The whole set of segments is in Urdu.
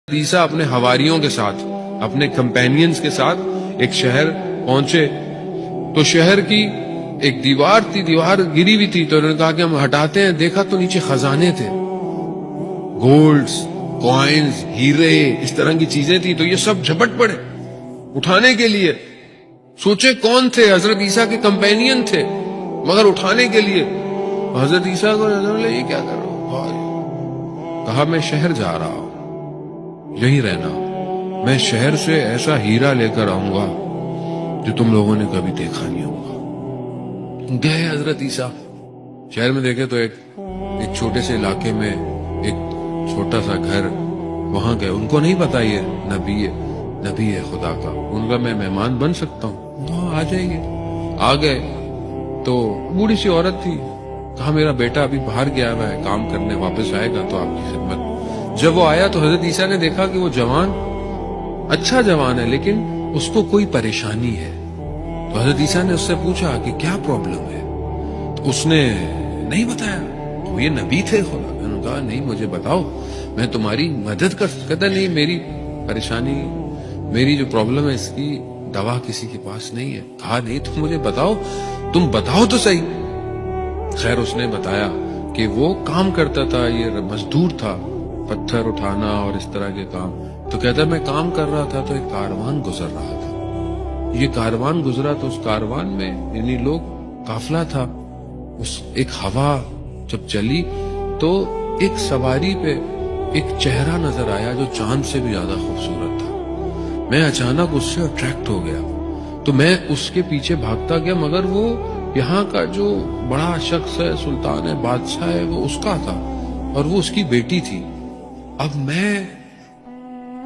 عیسیٰ اپنے حواریوں کے ساتھ اپنے کمپینینز کے ساتھ ایک شہر پہنچے تو شہر کی ایک دیوار تھی، دیوار گری ہوئی تھی، تو انہوں نے کہا کہ ہم ہٹاتے ہیں. دیکھا تو نیچے خزانے تھے، گولڈز، کوائنز، ہیرے، اس طرح کی چیزیں تھی. تو یہ سب جھپٹ پڑے اٹھانے کے لیے. سوچے کون تھے؟ حضرت عیسیٰ کے کمپینین تھے، مگر اٹھانے کے لیے. حضرت عیسیٰ کو یہ کیا کر رہا ہو؟ کہا میں شہر جا رہا ہوں، یہی رہنا. میں شہر سے ایسا ہیرا لے کر آؤں گا جو تم لوگوں نے کبھی دیکھا نہیں ہوگا. گئے حضرت عیسیٰ شہر میں، دیکھے تو ایک چھوٹے سے علاقے میں ایک چھوٹا سا گھر، وہاں گئے. ان کو نہیں پتا یہ نبی ہے خدا کا. ان کا میں مہمان بن سکتا ہوں؟ ہاں آ جائیے. آ گئے تو بوڑھی سی عورت تھی. کہا میرا بیٹا ابھی باہر گیا ہوا ہے کام کرنے، واپس آئے گا تو آپ کی خدمت. جب وہ آیا تو حضرت عیسیٰ نے دیکھا کہ وہ جوان اچھا جوان ہے، لیکن اس کو کوئی پریشانی ہے. تو حضرت عیسیٰ نے اس سے پوچھا کہ کیا پرابلم ہے؟ تو اس نے نہیں بتایا. تو یہ نبی تھے خدا. انہوں نے کہا نہیں مجھے بتاؤ، میں تمہاری مدد کر سکتا. نہیں، میری پریشانی، میری جو پرابلم ہے اس کی دوا کسی کے پاس نہیں ہے. کہا نہیں تم مجھے بتاؤ، تم بتاؤ تو صحیح. خیر اس نے بتایا کہ وہ کام کرتا تھا، یہ مزدور تھا، پتھر اٹھانا اور اس طرح کے کام. تو کہتا میں کام کر رہا تھا تو ایک کاروان گزر رہا تھا. یہ کاروان گزرا تو اس کاروان میں یعنی لوگ قافلہ تھا. اس ایک ہوا جب چلی تو ایک سواری پہ ایک چہرہ نظر آیا جو چاند سے بھی زیادہ خوبصورت تھا. میں اچانک اس سے اٹریکٹ ہو گیا تو میں اس کے پیچھے بھاگتا گیا، مگر وہ یہاں کا جو بڑا شخص ہے، سلطان ہے، بادشاہ ہے، وہ اس کا تھا اور وہ اس کی بیٹی تھی. اب میں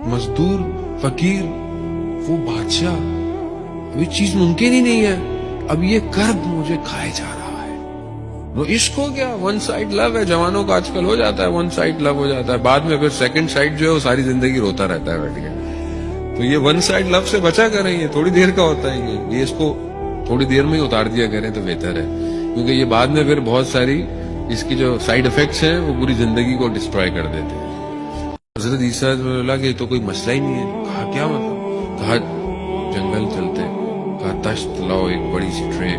مزدور، فقیر، وہ بادشاہ، اب یہ چیز ممکن ہی نہیں ہے. اب یہ کرب مجھے کھائے جا رہا ہے. وہ عشق ہو گیا، ون سائڈ لو ہے. جوانوں کا آج کل ہو جاتا ہے، ون سائڈ لو ہو جاتا ہے. بعد میں پھر سیکنڈ سائڈ جو ہے وہ ساری زندگی روتا رہتا ہے بیٹھ کے. تو یہ ون سائڈ لو سے بچا کریں، یہ تھوڑی دیر کا ہوتا ہے. یہ اس کو تھوڑی دیر میں ہی اتار دیا کریں تو بہتر ہے، کیونکہ یہ بعد میں پھر بہت ساری اس کی جو سائیڈ افیکٹس ہیں وہ پوری زندگی کو ڈسٹروائے کر دیتے ہیں. حضرت عیسیٰ بولا کہ تو کوئی مسئلہ ہی نہیں ہے. کہا کیا مطلب؟ کہا جنگل چلتے. کہا تشت لاؤ ایک بڑی سی ٹرے.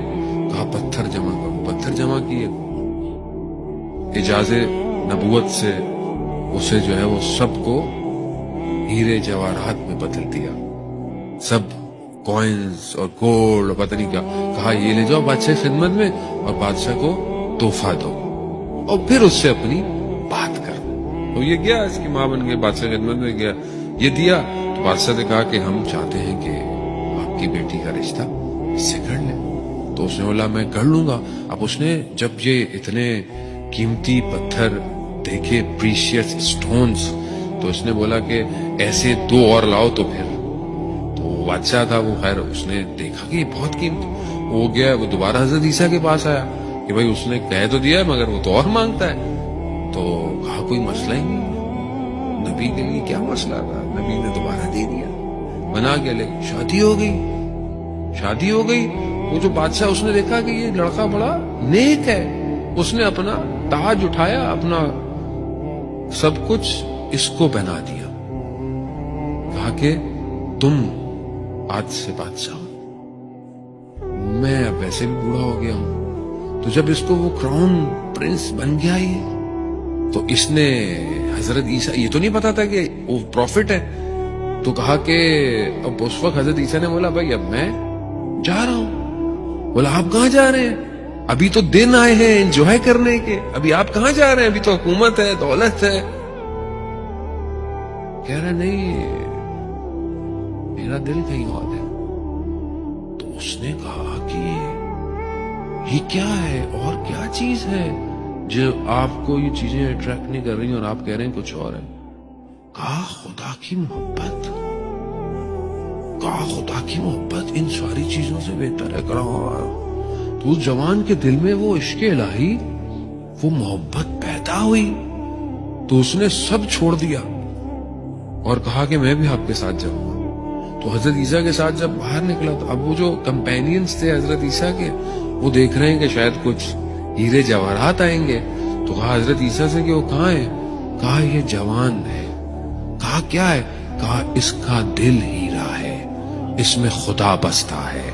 کہا پتھر جمع کرو. پتھر جمع کیے. اجازت نبوت سے اسے جو ہے وہ سب کو ہیرے جواہرات میں بدل دیا، سب کوائنز اور گولڈ اور پتہ نہیں کیا. کہا یہ لے جاؤ بادشاہ خدمت میں اور بادشاہ کو تحفہ دو اور پھر اس سے اپنی بات کر. تو یہ گیا، اس کی ماں بن گئی، بادشاہ خدمت میں گیا، یہ دیا. تو بادشاہ نے کہا کہ ہم چاہتے ہیں کہ آپ کی بیٹی کا رشتہ اس سے کر لیں. تو اس نے بولا میں کر لوں گا. اب اس نے جب یہ اتنے قیمتی پتھر دیکھے، پریشیس سٹونز، تو اس نے بولا کہ ایسے 2 اور لاؤ. تو پھر تو بادشاہ تھا وہ، خیر اس نے دیکھا کہ یہ بہت قیمتی ہو گیا. وہ دوبارہ حضرت عیسیٰ کے پاس آیا کہ بھائی اس نے کہہ تو دیا مگر وہ تو اور مانگتا ہے. تو کہا کوئی مسئلہ ہی نہیں، نبی کے لیے کیا مسئلہ تھا. نبی نے دوبارہ دے دیا، بنا کے لے. شادی ہو گئی. وہ جو بادشاہ، اس نے دیکھا کہ یہ لڑکا بڑا نیک ہے. اس نے اپنا تاج اٹھایا، اپنا سب کچھ اس کو پہنا دیا. کہا کہ تم آج سے بادشاہ ہو، میں اب ویسے بھی بوڑھا ہو گیا ہوں. تو جب اس کو وہ کراؤن پرنس بن گیا یہ، تو اس نے حضرت عیسیٰ، یہ تو نہیں پتا تھا کہ وہ پروفٹ ہے، تو کہا کہ اب اس وقت حضرت عیسیٰ نے بولا بھائی اب میں جا رہا ہوں. بولا آپ کہاں جا رہے ہیں؟ ابھی تو دن آئے ہیں انجوائے کرنے کے، ابھی آپ کہاں جا رہے ہیں؟ ابھی تو حکومت ہے، دولت ہے. کہہ رہا نہیں میرا دل کہیں اور ہے. تو اس نے کہا کہ یہ کیا ہے اور کیا چیز ہے جو آپ کو یہ چیزیں اٹریکٹ نہیں کر رہی اور آپ کہہ رہے ہیں کچھ اور ہے. کہا خدا کی محبت. کہا خدا کی محبت ان ساری چیزوں سے بہتر ہے. تو اس جوان کے دل میں وہ عشق الہی، وہ محبت پیدا ہوئی. تو اس نے سب چھوڑ دیا اور کہا کہ میں بھی آپ کے ساتھ جاؤں گا. تو حضرت عیسیٰ کے ساتھ جب باہر نکلا تو اب وہ جو کمپینینز تھے حضرت عیسیٰ کے، وہ دیکھ رہے ہیں کہ شاید کچھ ہیرے جواہرات آئیں گے. تو کہا حضرت عیسیٰ سے کہ وہ کہاں ہے؟ کہا یہ جوان ہے. کہا کہا کیا ہے؟ کہا اس کا دل ہیرا ہے، اس میں خدا بستا ہے۔